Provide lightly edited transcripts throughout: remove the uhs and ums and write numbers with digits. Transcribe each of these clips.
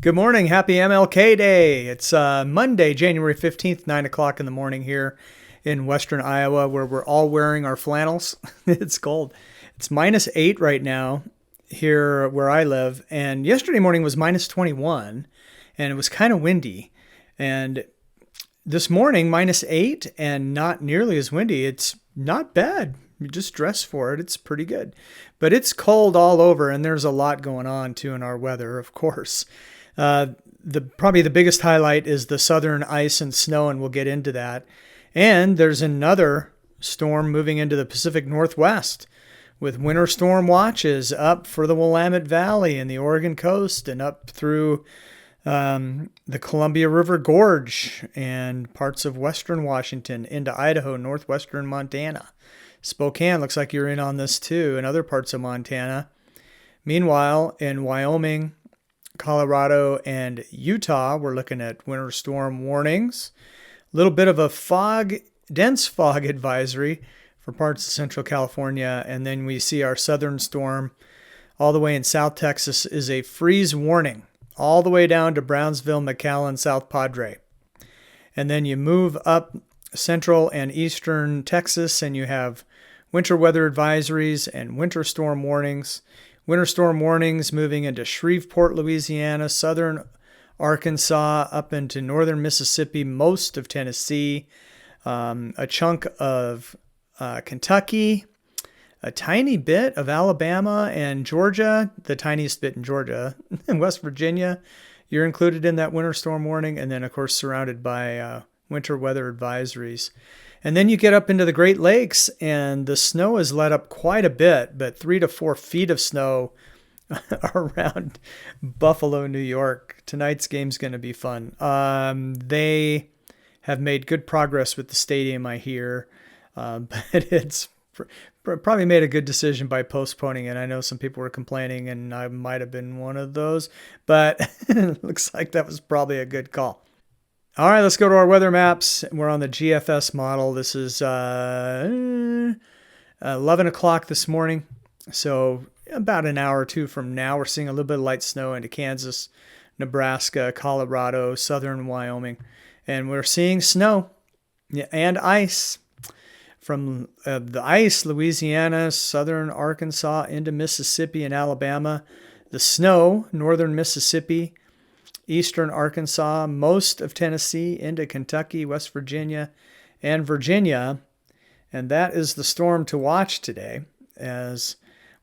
Good morning. Happy MLK Day. It's Monday, January 15th, 9 o'clock in the morning here in western Iowa, where we're all wearing our flannels. It's cold. It's -8 right now here where I live. And yesterday morning was -21, and it was kind of windy. And this morning, -8 and not nearly as windy. It's not bad. You just dress for it. It's pretty good. But it's cold all over, and there's a lot going on too in our weather, of course. Probably the biggest highlight is the southern ice and snow, and we'll get into that. And there's another storm moving into the Pacific Northwest with winter storm watches up for the Willamette Valley and the Oregon coast and up through the Columbia River Gorge and parts of western Washington into Idaho, northwestern Montana. Spokane looks like you're in on this too, and other parts of Montana. Meanwhile, in Wyoming, Colorado, and Utah, we're looking at winter storm warnings. A little bit of a dense fog advisory for parts of Central California. And then we see our southern storm all the way in South Texas is a freeze warning all the way down to Brownsville, McAllen, South Padre. And then you move up central and eastern Texas and you have winter weather advisories and winter storm warnings. Winter storm warnings moving into Shreveport, Louisiana, southern Arkansas, up into northern Mississippi, most of Tennessee, a chunk of Kentucky, a tiny bit of Alabama and Georgia, the tiniest bit in Georgia, and West Virginia. You're included in that winter storm warning, and then, of course, surrounded by winter weather advisories. And then you get up into the Great Lakes, and the snow is let up quite a bit, but 3 to 4 feet of snow around Buffalo, New York. Tonight's game's going to be fun. They have made good progress with the stadium, I hear, but it's probably made a good decision by postponing it. I know some people were complaining, and I might have been one of those, but it looks like that was probably a good call. All right, let's go to our weather maps. We're on the GFS model. This is 11 o'clock this morning. So about an hour or two from now, we're seeing a little bit of light snow into Kansas, Nebraska, Colorado, southern Wyoming. And we're seeing snow and ice from the ice, Louisiana, southern Arkansas, into Mississippi and Alabama. The snow, northern Mississippi, eastern Arkansas, most of Tennessee, into Kentucky, West Virginia, and Virginia. And that is the storm to watch today, as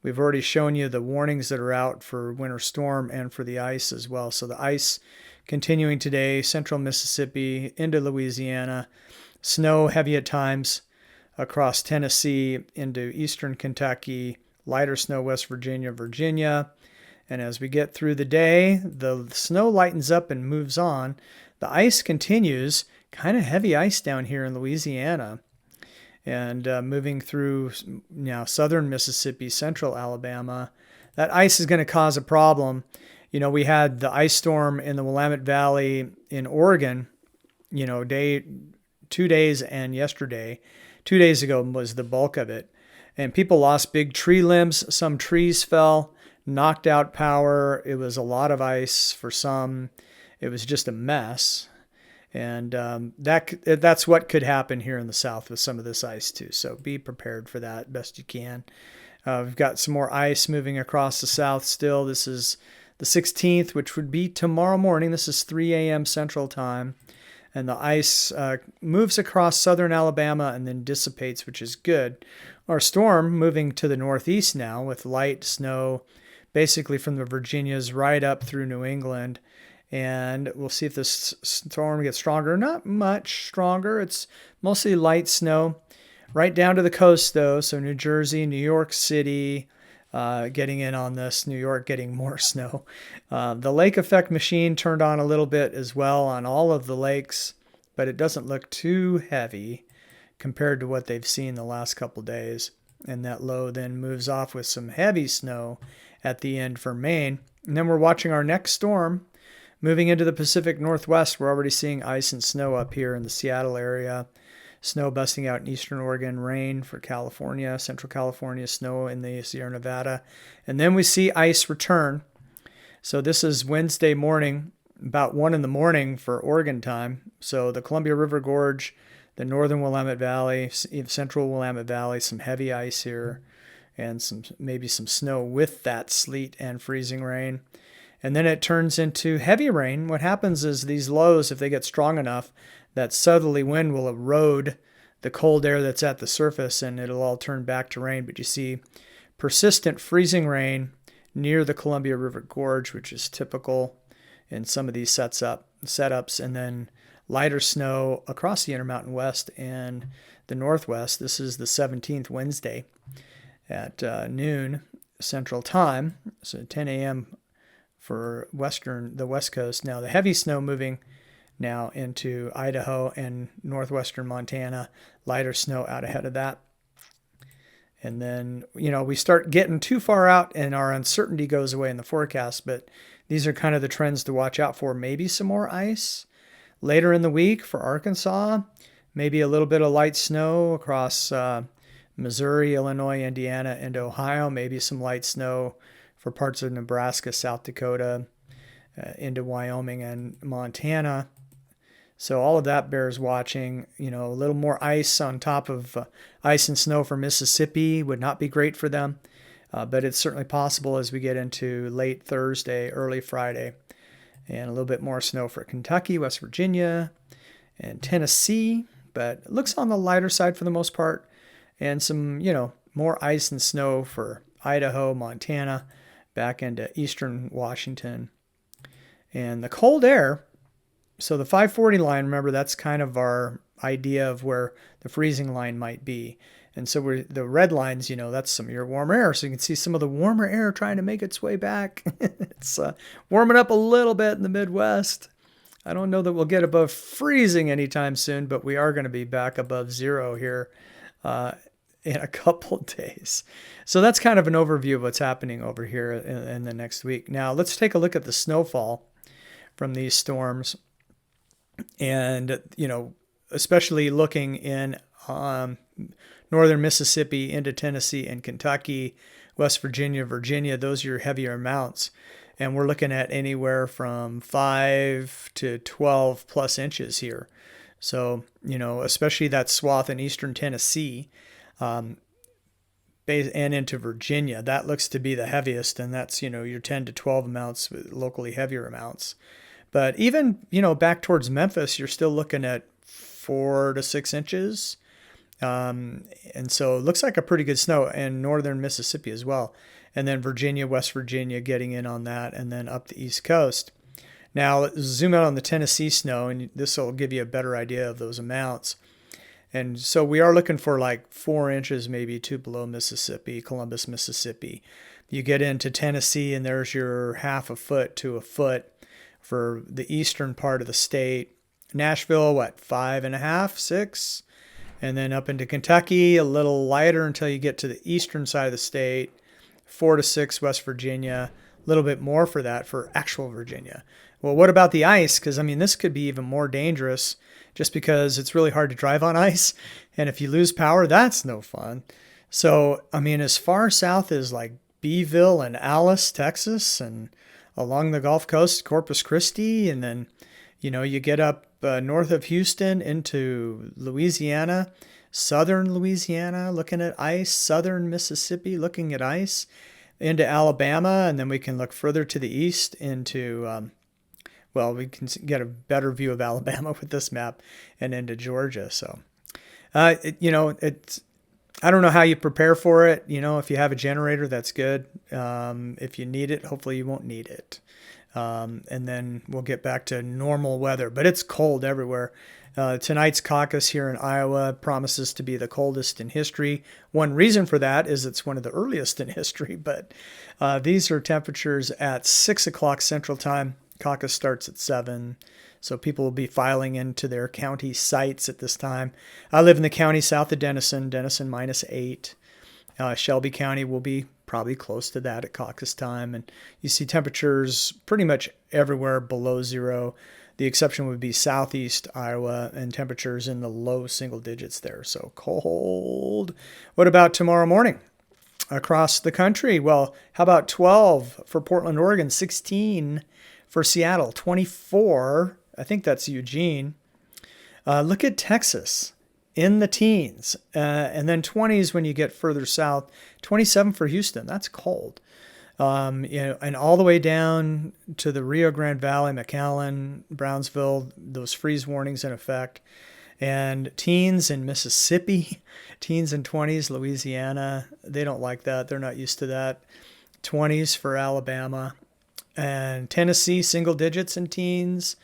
we've already shown you the warnings that are out for winter storm and for the ice as well. So the ice continuing today, central Mississippi into Louisiana, snow heavy at times across Tennessee into eastern Kentucky, lighter snow West Virginia, Virginia. And as we get through the day, the snow lightens up and moves on. The ice continues, kind of heavy ice down here in Louisiana. And moving through now southern Mississippi, central Alabama. That ice is going to cause a problem. You know, we had the ice storm in the Willamette Valley in Oregon, 2 days and yesterday. 2 days ago was the bulk of it. And people lost big tree limbs. Some trees fell, knocked out power. It was a lot of ice for some. It was just a mess. And that's what could happen here in the South with some of this ice too. So be prepared for that best you can. We've got some more ice moving across the South still. This is the 16th, which would be tomorrow morning. This is 3 a.m. Central Time. And the ice moves across southern Alabama and then dissipates, which is good. Our storm moving to the northeast now with light snow, basically from the Virginias right up through New England. And we'll see if this storm gets stronger. Not much stronger. It's mostly light snow. Right down to the coast, though. So New Jersey, New York City, getting in on this. New York getting more snow. The lake effect machine turned on a little bit as well on all of the lakes, but it doesn't look too heavy compared to what they've seen the last couple days. And that low then moves off with some heavy snow at the end for Maine. And then we're watching our next storm moving into the Pacific Northwest. We're already seeing ice and snow up here in the Seattle area. Snow busting out in eastern Oregon, rain for California, central California, snow in the Sierra Nevada. And then we see ice return. So this is Wednesday morning, about 1 in the morning for Oregon time. So the Columbia River Gorge, the northern Willamette Valley, central Willamette Valley, some heavy ice here, and maybe some snow with that sleet and freezing rain. And then it turns into heavy rain. What happens is these lows, if they get strong enough, that southerly wind will erode the cold air that's at the surface, and it'll all turn back to rain. But you see persistent freezing rain near the Columbia River Gorge, which is typical in some of these setups, and then lighter snow across the Intermountain West and the Northwest. This is the 17th, Wednesday at noon Central Time, so 10 a.m. for the West Coast. Now the heavy snow moving now into Idaho and northwestern Montana, lighter snow out ahead of that. And then, we start getting too far out and our uncertainty goes away in the forecast, but these are kind of the trends to watch out for. Maybe some more ice later in the week for Arkansas, maybe a little bit of light snow across Missouri, Illinois, Indiana, and Ohio, maybe some light snow for parts of Nebraska, South Dakota, into Wyoming and Montana. So all of that bears watching. A little more ice on top of ice and snow for Mississippi would not be great for them, but it's certainly possible as we get into late Thursday, early Friday, and a little bit more snow for Kentucky, West Virginia, and Tennessee, but it looks on the lighter side for the most part, and some, more ice and snow for Idaho, Montana, back into eastern Washington. And the cold air, so the 540 line, remember, that's kind of our idea of where the freezing line might be. And so the red lines, that's some of your warmer air. So you can see some of the warmer air trying to make its way back. It's warming up a little bit in the Midwest. I don't know that we'll get above freezing anytime soon, but we are going to be back above zero here in a couple days. So that's kind of an overview of what's happening over here in the next week. Now let's take a look at the snowfall from these storms. And, especially looking in northern Mississippi into Tennessee and Kentucky, West Virginia, those are your heavier amounts. And we're looking at anywhere from 5 to 12 plus inches here. So, especially that swath in eastern Tennessee and into Virginia, that looks to be the heaviest. And that's, your 10 to 12 amounts, locally heavier amounts. But even, back towards Memphis, you're still looking at 4 to 6 inches. And so it looks like a pretty good snow in northern Mississippi as well. And then Virginia, West Virginia getting in on that, and then up the East Coast. Now, let's zoom out on the Tennessee snow, and this will give you a better idea of those amounts. And so we are looking for like 4 inches, maybe 2 below Mississippi, Columbus, Mississippi. You get into Tennessee, and there's your half a foot to a foot for the eastern part of the state. Nashville, 5.5, 6? And then up into Kentucky, a little lighter until you get to the eastern side of the state. 4 to 6, West Virginia. A little bit more for that for actual Virginia. Well, what about the ice? Because, this could be even more dangerous just because it's really hard to drive on ice. And if you lose power, that's no fun. So, as far south as like Beeville and Alice, Texas, and along the Gulf Coast, Corpus Christi, and then, you get up north of Houston into Louisiana, southern Louisiana, looking at ice, southern Mississippi, looking at ice, into Alabama, and then we can look further to the east into, we can get a better view of Alabama with this map, and into Georgia. So, it's, I don't know how you prepare for it. If you have a generator, that's good. If you need it, hopefully you won't need it. And then we'll get back to normal weather. But it's cold everywhere. Tonight's caucus here in Iowa promises to be the coldest in history. One reason for that is it's one of the earliest in history. But these are temperatures at 6 o'clock Central Time. Caucus starts at 7. So people will be filing into their county sites at this time. I live in the county south of Denison, -8. Shelby County will be probably close to that at caucus time. And you see temperatures pretty much everywhere below zero. The exception would be southeast Iowa, and temperatures in the low single digits there. So cold. What about tomorrow morning? across the country. Well, how about 12 for Portland, Oregon, 16 for Seattle, 24, I think that's Eugene. Look at Texas in the teens, and then 20s when you get further south, 27 for Houston. That's cold. And all the way down to the Rio Grande Valley, McAllen, Brownsville, those freeze warnings in effect. And teens in Mississippi, teens and 20s, Louisiana, they don't like that. They're not used to that. 20s for Alabama. And Tennessee, single digits in teens.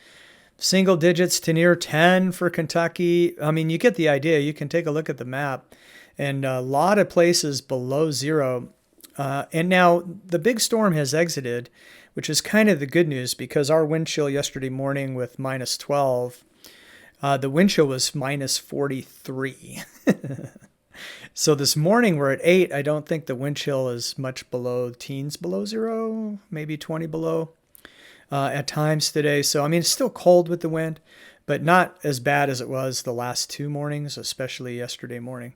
Single digits to near 10 for Kentucky. I mean, you get the idea. You can take a look at the map. And a lot of places below zero. And now the big storm has exited, which is kind of the good news because our wind chill yesterday morning with minus 12, the wind chill was minus 43. So this morning we're at 8. I don't think the wind chill is much below teens below zero, maybe 20 below at times today. So, I mean, it's still cold with the wind, but not as bad as it was the last 2 mornings, especially yesterday morning.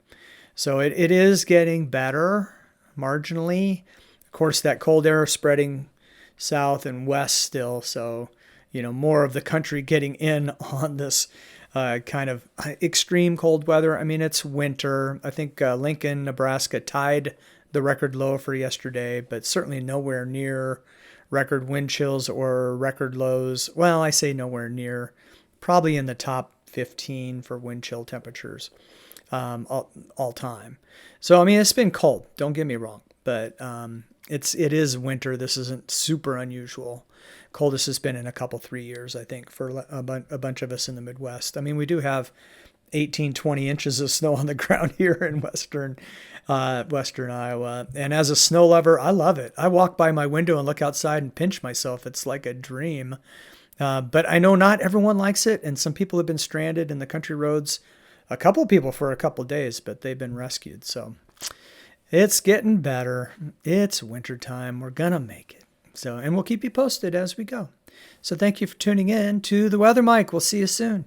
So it is getting better marginally. Of course, that cold air spreading south and west still. So, more of the country getting in on this kind of extreme cold weather. I mean, it's winter. I think Lincoln, Nebraska tied the record low for yesterday, but certainly nowhere near record wind chills or record lows. Well, I say nowhere near, probably in the top 15 for wind chill temperatures all time. So, I mean, it's been cold. Don't get me wrong, but it is winter. This isn't super unusual. Coldest has been in a couple 3 years, I think, for a bunch of us in the Midwest. I mean, we do have 18, 20 inches of snow on the ground here in western Iowa. And as a snow lover, I love it. I walk by my window and look outside and pinch myself. It's like a dream. But I know not everyone likes it, and some people have been stranded in the country roads. A couple of people for a couple of days, but they've been rescued. So it's getting better. It's wintertime. We're going to make it. So, and we'll keep you posted as we go. So thank you for tuning in to the Weather Mike. We'll see you soon.